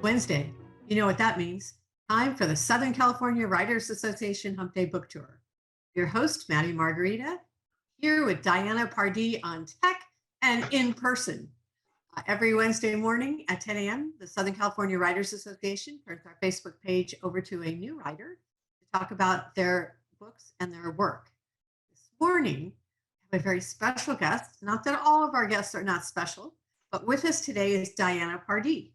Wednesday. You know what that means. Time for the Southern California Writers Association Hump Day Book Tour. Your host, Maddie Margarita, here with Diana Pardee on tech and in person. Every Wednesday morning at 10 a.m., the Southern California Writers Association turns our Facebook page over to a new writer to talk about their books and their work. This morning, we have a very special guest. Not that all of our guests are not special, but with us today is Diana Pardee.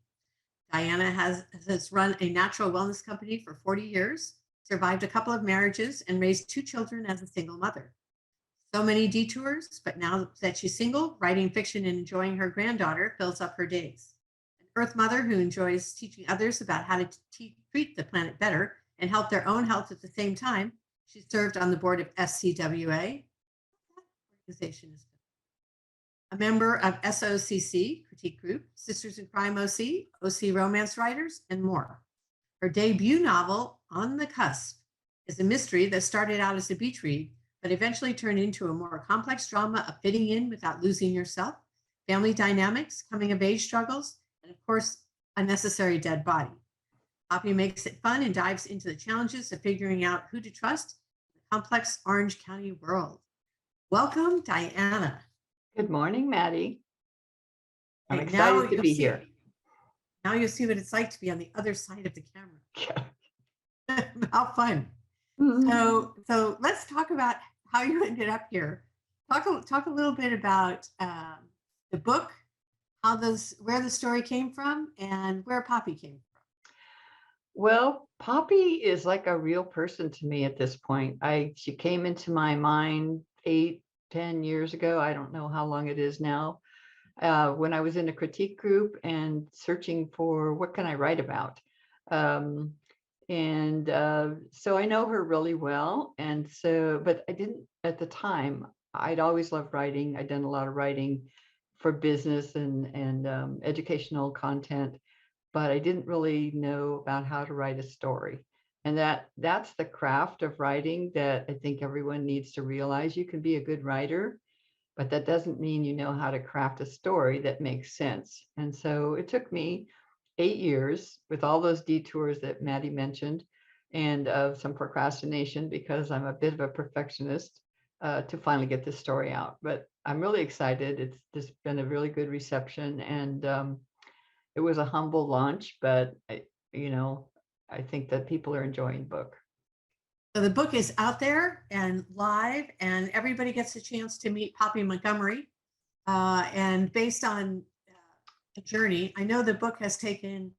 Diana has run a natural wellness company for 40 years, survived a couple of marriages, and raised 2 children as a single mother. So many detours, but now that she's single, writing fiction and enjoying her granddaughter fills up her days. An Earth mother who enjoys teaching others about how to treat the planet better and help their own health at the same time, she served on the board of SCWA. Organization is a member of SOCC, critique group, Sisters in Crime O.C., O.C. romance writers, and more. Her debut novel, On the Cusp, is a mystery that started out as a beach read, but eventually turned into a more complex drama of fitting in without losing yourself, family dynamics, coming of age struggles, and of course, a necessary dead body. Poppy makes it fun and dives into the challenges of figuring out who to trust in the complex Orange County world. Welcome, Diana. Good morning, Maddie. I'm excited to be here. Now you'll see what it's like to be on the other side of the camera. How fun. Mm-hmm. So let's talk about how you ended up here. Talk a little bit about the book, where the story came from, and where Poppy came from. Well, Poppy is like a real person to me at this point. She came into my mind 8-10 years ago. I don't know how long it is now. When I was in a critique group and searching for what can I write about. So I know her really well. But I didn't at the time. I'd always loved writing. I'd done a lot of writing for business and educational content, but I didn't really know about how to write a story. And that's the craft of writing that I think everyone needs to realize. You can be a good writer, but that doesn't mean you know how to craft a story that makes sense. And so it took me 8 years with all those detours that Maddie mentioned and some procrastination because I'm a bit of a perfectionist to finally get this story out. But I'm really excited. It's just been a really good reception, and it was a humble launch, but I think that people are enjoying the book. So the book is out there and live, and everybody gets a chance to meet Poppy Montgomery. And based on the journey, I know the book has taken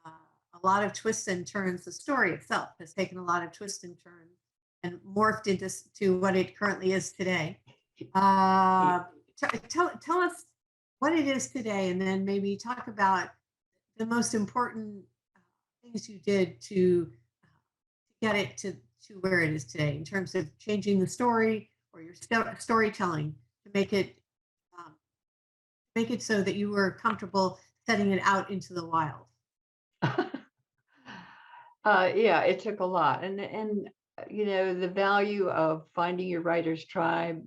a lot of twists and turns. The story itself has taken a lot of twists and turns and morphed into what it currently is today. Tell us what it is today, and then maybe talk about the most important things you did to get it to where it is today in terms of changing the story or your storytelling to make it so that you were comfortable setting it out into the wild. Yeah, it took a lot, and the value of finding your writer's tribe,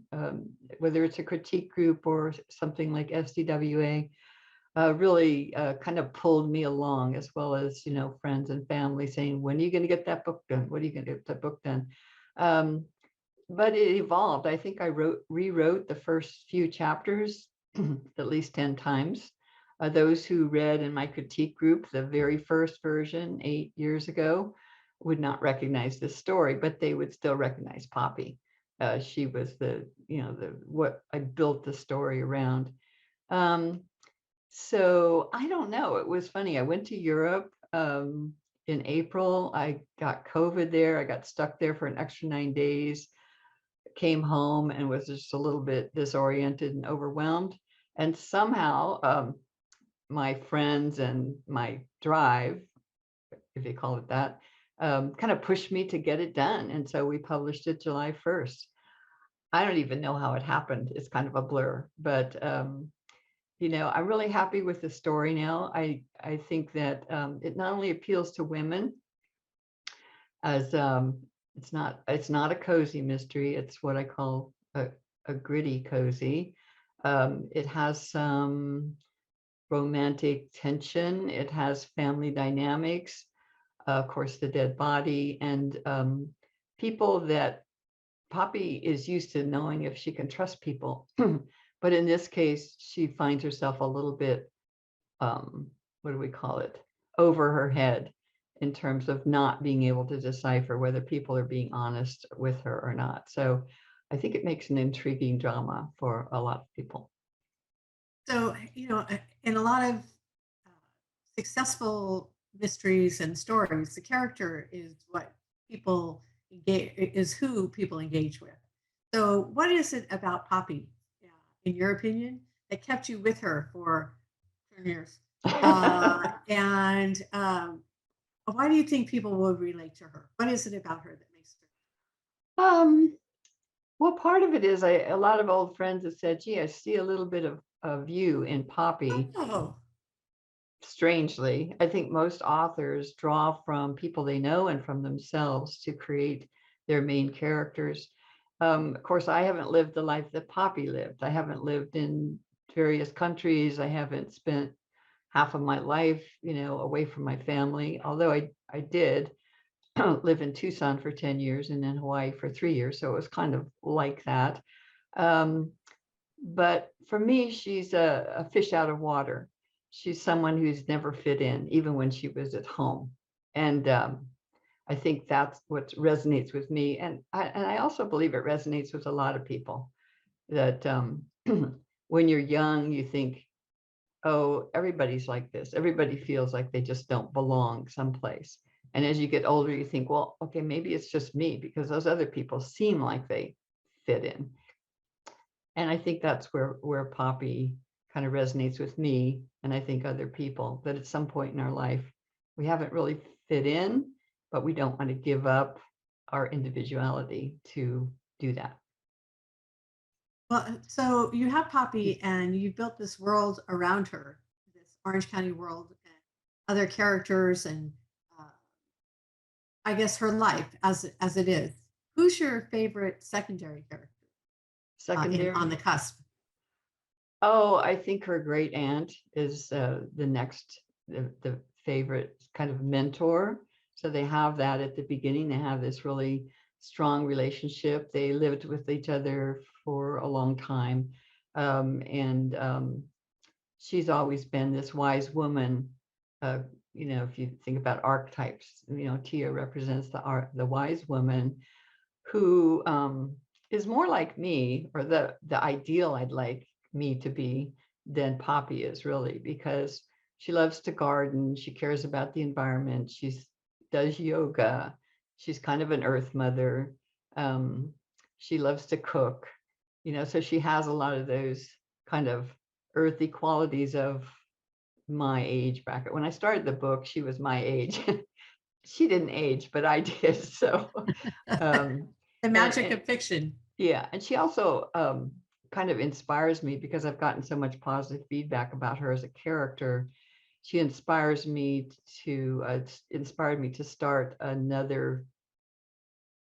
whether it's a critique group or something like SCWA, really kind of pulled me along, as well as friends and family saying, when are you going to get that book done? What are you going to get that book done? But it evolved. I think I rewrote the first few chapters at least 10 times. Those who read in my critique group the very first version 8 years ago would not recognize this story, but they would still recognize Poppy. She was what I built the story around. So I don't know. It was funny. I went to Europe in April. I got COVID there. I got stuck there for an extra 9 days, came home and was just a little bit disoriented and overwhelmed. And somehow my friends and my drive, if you call it that, kind of pushed me to get it done. And so we published it July 1st. I don't even know how it happened. It's kind of a blur, but I'm really happy with the story now. I think that it not only appeals to women, as it's not a cozy mystery. It's what I call a gritty cozy. It has some romantic tension. It has family dynamics, of course, the dead body, and people that Poppy is used to knowing if she can trust people. But in this case, she finds herself a little bit, what do we call it, over her head in terms of not being able to decipher whether people are being honest with her or not. So I think it makes an intriguing drama for a lot of people. So, in a lot of successful mysteries and stories, the character is what people engage, is who people engage with. So, what is it about Poppy, in your opinion, that kept you with her for 10 years? And why do you think people will relate to her? What is it about her that makes her? Um, well, part of it is a lot of old friends have said, gee, I see a little bit of you in Poppy. Oh, Strangely, I think most authors draw from people they know and from themselves to create their main characters. Of course, I haven't lived the life that Poppy lived. I haven't lived in various countries. I haven't spent half of my life, away from my family, although I did live in Tucson for 10 years and in Hawaii for 3 years. So it was kind of like that. But for me, she's a fish out of water. She's someone who's never fit in, even when she was at home. And I think that's what resonates with me. And I also believe it resonates with a lot of people, that when you're young, you think, oh, everybody's like this. Everybody feels like they just don't belong someplace. And as you get older, you think, well, okay, maybe it's just me, because those other people seem like they fit in. And I think that's where Poppy kind of resonates with me, and I think other people, that at some point in our life, we haven't really fit in, but we don't want to give up our individuality to do that. well, so you have Poppy and you built this world around her, this Orange County world and other characters and uh, I guess her life as it is. Who's your favorite secondary character in on Secondary. the cusp? Oh, I think her great aunt is the favorite kind of mentor. So they have that at the beginning. They have this really strong relationship. They lived with each other for a long time. And she's always been this wise woman. If you think about archetypes, Tia represents the wise woman who is more like me, or the ideal I'd like me to be, than Poppy is, really, because she loves to garden. She cares about the environment. Does yoga. She's kind of an earth mother. She loves to cook, so she has a lot of those kind of earthy qualities of my age bracket. When I started the book, she was my age. She didn't age, but I did. So um, The magic and of fiction. yeah, and she also kind of inspires me, because I've gotten so much positive feedback about her as a character. She inspired me to start another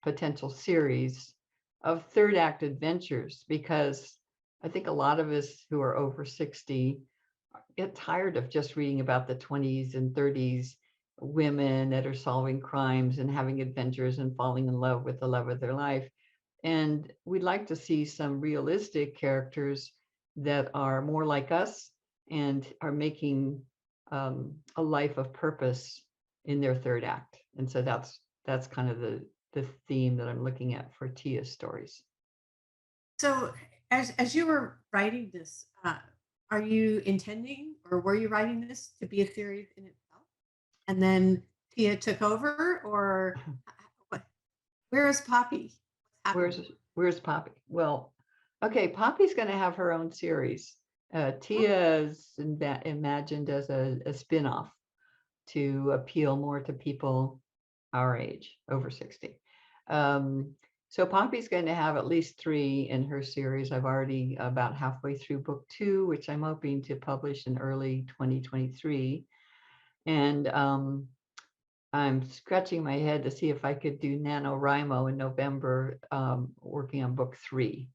potential series of third act adventures, because I think a lot of us who are over 60 get tired of just reading about the 20s and 30s women that are solving crimes and having adventures and falling in love with the love of their life. And we'd like to see some realistic characters that are more like us and are making a life of purpose in their third act. And so that's kind of the theme that I'm looking at for Tia's stories. So as you were writing this, are you intending or were you writing this to be a series in itself? And then Tia took over, or what? Where is Poppy? What's Where's happening? where's Poppy? Well, okay, Poppy's going to have her own series. Tia is imagined as a spin-off to appeal more to people our age, over 60. So Poppy's going to have at least 3 in her series. I've already about halfway through book 2, which I'm hoping to publish in early 2023. And I'm scratching my head to see if I could do NaNoWriMo in November, working on book 3.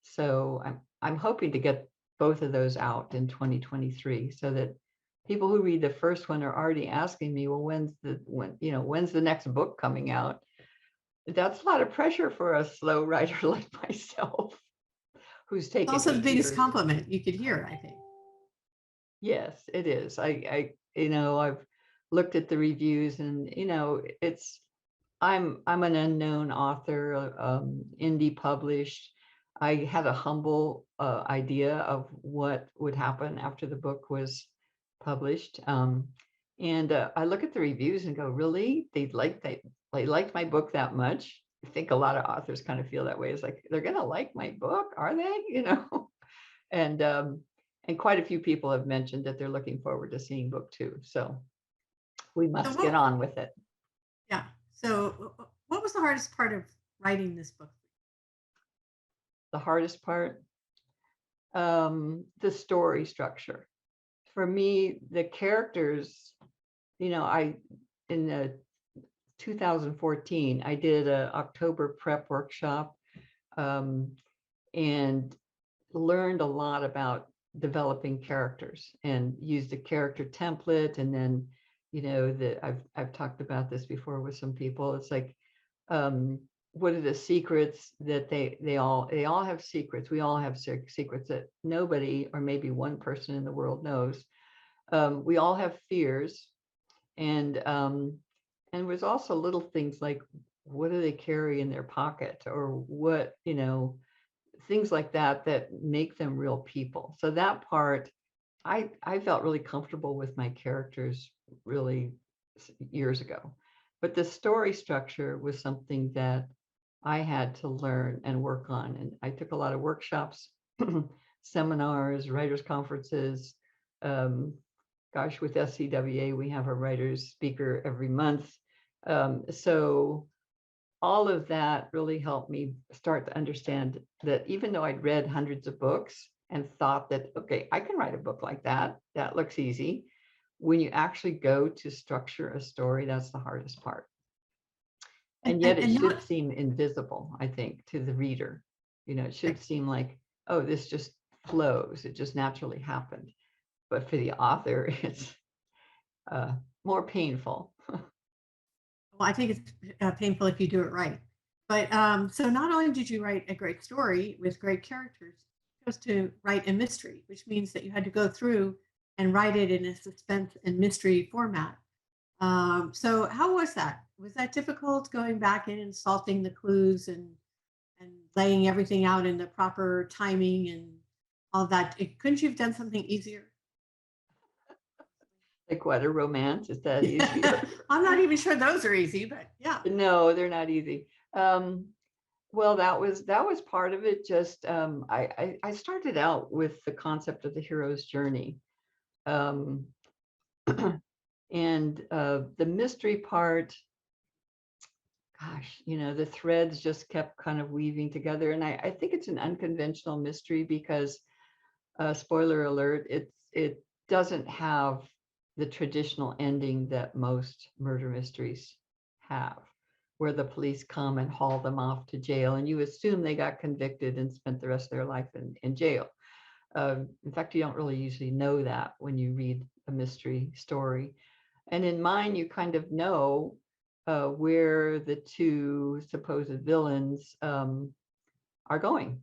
So I'm hoping to get both of those out in 2023, so that people who read the first one are already asking me, well, when's the next book coming out? That's a lot of pressure for a slow writer like myself, who's It's taken also the 8 biggest years. compliment you could hear, I think. Yes, it is. I've looked at the reviews, and I'm an unknown author, indie published. I had a humble idea of what would happen after the book was published. And I look at the reviews and go, really? They liked my book that much? I think a lot of authors kind of feel that way. It's like, they're going to like my book, are they? And quite a few people have mentioned that they're looking forward to seeing book 2. So we So must get what, on with it. yeah. So what was the hardest part of writing this book? The hardest part, the story structure. For me, the characters, in 2014, I did an October prep workshop, and learned a lot about developing characters, and used a character template. And then, I've talked about this before with some people. It's like, what are the secrets that they all have secrets. We all have secrets that nobody, or maybe one person in the world, knows. We all have fears, and there's also little things like, what do they carry in their pocket, or what, things like that make them real people. So that part, I felt really comfortable with my characters really years ago. But the story structure was something that I had to learn and work on. And I took a lot of workshops, seminars, writers' conferences. With SCWA, we have a writers speaker every month. So all of that really helped me start to understand that even though I'd read hundreds of books and thought that, okay, I can write a book like that, that looks easy. When you actually go to structure a story, that's the hardest part. And yet it should seem invisible, I think, to the reader. It should seem like, oh, this just flows. It just naturally happened. But for the author, it's more painful. Well, I think it's painful if you do it right. But so not only did you write a great story with great characters, you chose to write a mystery, which means that you had to go through and write it in a suspense and mystery format. So how was that? Was that difficult, going back in and salting the clues and laying everything out in the proper timing and all that? Couldn't you have done something easier? Like what, a romance? Is that easy? I'm not even sure those are easy, but yeah. No, they're not easy. Well, that was part of it. Just I started out with the concept of the hero's journey, and the mystery part. Gosh, the threads just kept kind of weaving together, and I think it's an unconventional mystery because, spoiler alert, it doesn't have the traditional ending that most murder mysteries have, where the police come and haul them off to jail, and you assume they got convicted and spent the rest of their life in jail. In fact, you don't really usually know that when you read a mystery story. And in mine, you kind of know where the two supposed villains are going.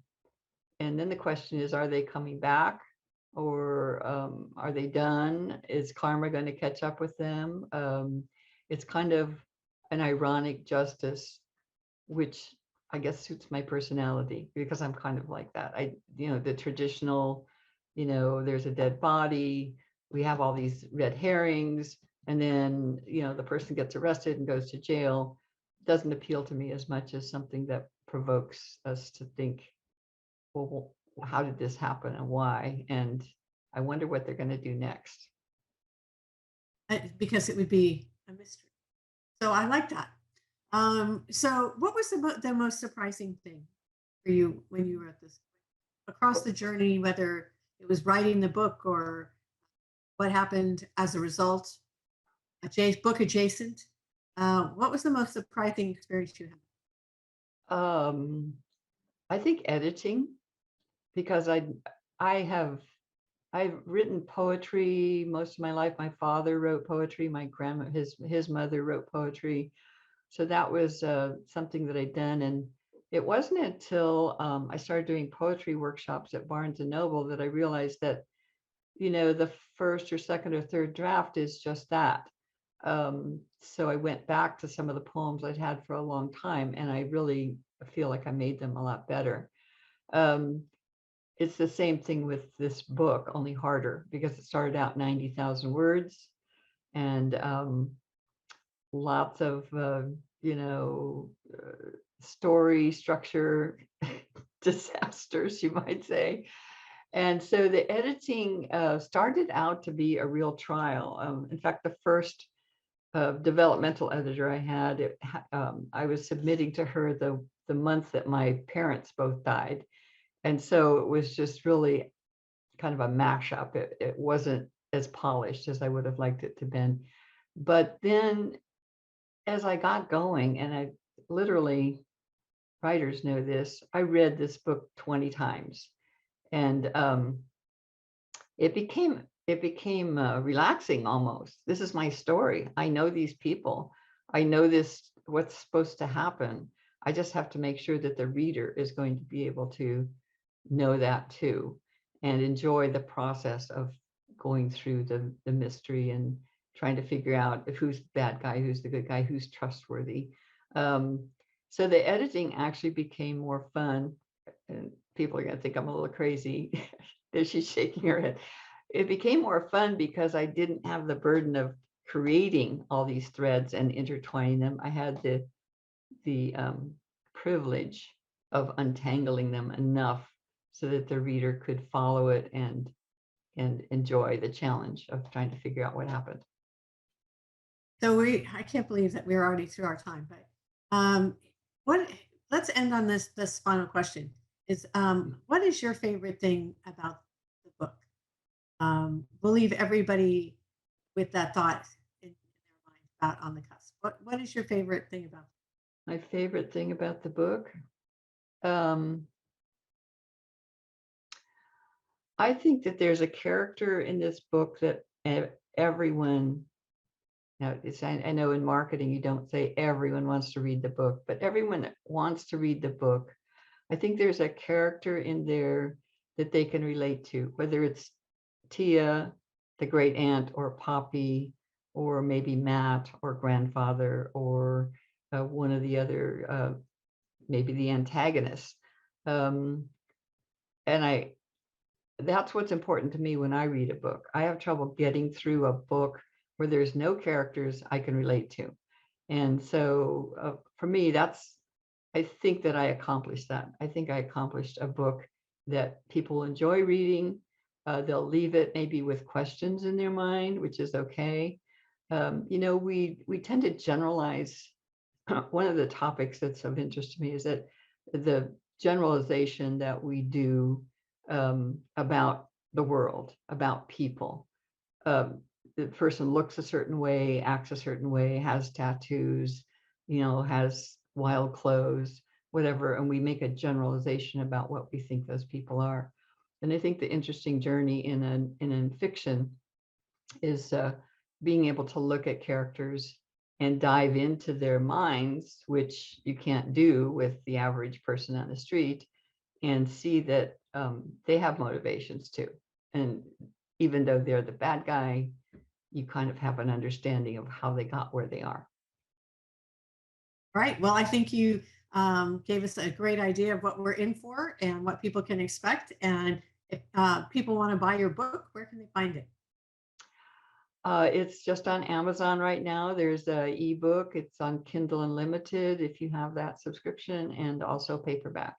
And then the question is, are they coming back? Or are they done? Is karma going to catch up with them? It's kind of an ironic justice, which I guess suits my personality, because I'm kind of like that. The traditional, there's a dead body, we have all these red herrings, and then, the person gets arrested and goes to jail. Doesn't appeal to me as much as something that provokes us to think, well, how did this happen and why? And I wonder what they're going to do next. Because it would be a mystery. So I like that. So what was the most surprising thing for you when you wrote this across the journey, whether it was writing the book or what happened as a result, book adjacent? What was the most surprising experience you had? I think editing, because I have I've written poetry most of my life. My father wrote poetry. My grandma, his mother wrote poetry. So that was something that I'd done. And it wasn't until I started doing poetry workshops at Barnes and Noble that I realized that, the first or second or third draft is just that. So I went back to some of the poems I'd had for a long time, and I really feel like I made them a lot better. Um, it's the same thing with this book, only harder, because it started out 90,000 words and lots of, you know, story structure disasters, you might say. And so the editing started out to be a real trial. In fact, the first developmental editor I had, I was submitting to her the month that my parents both died. And so it was just really kind of a mashup. It wasn't as polished as I would have liked it to been. But then as I got going, and I literally, writers know this, I read this book 20 times. And it became relaxing almost. This is my story. I know these people. I know what's supposed to happen. I just have to make sure that the reader is going to be able to know that too, and enjoy the process of going through the mystery and trying to figure out who's the bad guy, who's the good guy, who's trustworthy. So the editing actually became more fun. And people are going to think I'm a little crazy. She's shaking her head. It became more fun because I didn't have the burden of creating all these threads and intertwining them. I had the privilege of untangling them enough so that the reader could follow it and enjoy the challenge of trying to figure out what happened. So I can't believe that we're already through our time, but what, let's end on this final question is, what is your favorite thing about the book? We'll leave everybody with that thought in their mind about On the Cusp. What is your favorite thing about? My favorite thing about the book, um, I think that there's a character in this book that everyone, now I know in marketing you don't say everyone wants to read the book, but everyone that wants to read the book, I think there's a character in there that they can relate to, whether it's Tia, the great aunt, or Poppy, or maybe Matt or grandfather, or one of the other, maybe the antagonist. And that's what's important to me when I read a book. I have trouble getting through a book where there's no characters I can relate to. And so for me, I think that I accomplished that. I think I accomplished a book that people enjoy reading. They'll leave it maybe with questions in their mind, which is okay. We tend to generalize. One of the topics that's of interest to me is that the generalization that we do about the world, about people. The person looks a certain way, acts a certain way, has tattoos, has wild clothes, whatever, and we make a generalization about what we think those people are. And I think the interesting journey in fiction is being able to look at characters and dive into their minds, which you can't do with the average person on the street, and see that they have motivations too. And even though they're the bad guy, you kind of have an understanding of how they got where they are. Right. Well, I think you gave us a great idea of what we're in for and what people can expect. And if people want to buy your book, where can they find it? It's just on Amazon right now. There's an ebook. It's on Kindle Unlimited if you have that subscription, and also paperback,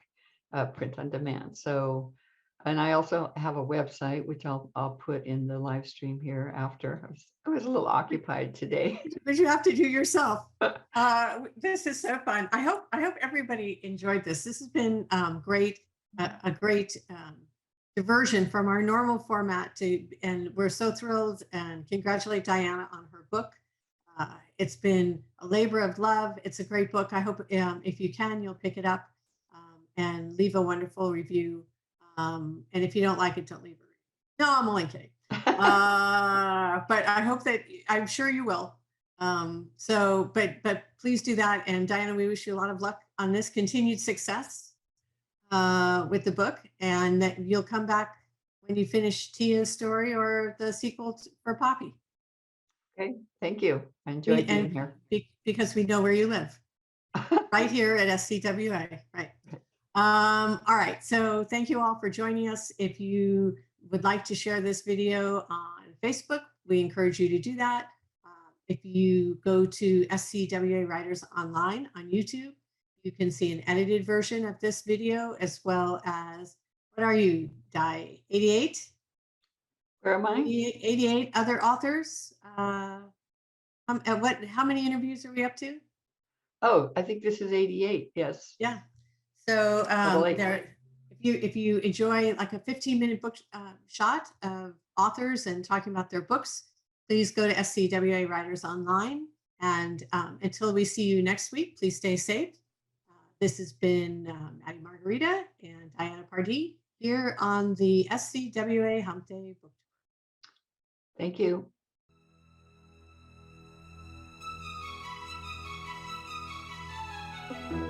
print on demand. So, and I also have a website, which I'll put in the live stream here after. I was a little occupied today. But you have to do yourself. This is so fun. I hope everybody enjoyed this. This has been great, a great diversion from our normal format and we're so thrilled and congratulate Diana on her book. It's been a labor of love. It's a great book. I hope if you can, you'll pick it up and leave a wonderful review. And if you don't like it, don't leave a review. No, I'm only kidding. But I hope that I'm sure you will. But please do that. And Diana, we wish you a lot of luck on this continued success with the book, and that you'll come back when you finish Tia's story or the sequel for Poppy. Okay, thank you. I We enjoyed being and here. because we know where you live, right here at SCWA, right? All right, so thank you all for joining us. If you would like to share this video on Facebook, we encourage you to do that. If you go to SCWA Writers Online on YouTube, you can see an edited version of this video, as well as, what are you, Di? 88? Where am I? 88 other authors. How many interviews are we up to? Oh, I think this is 88. Yes. Yeah. So Double eight. there, if you enjoy like a 15-minute book shot of authors and talking about their books, please go to SCWA Writers Online. And until we see you next week, please stay safe. This has been Maddie Margarita and Diana Pardee here on the SCWA Hump Day Book Thank you. Tour.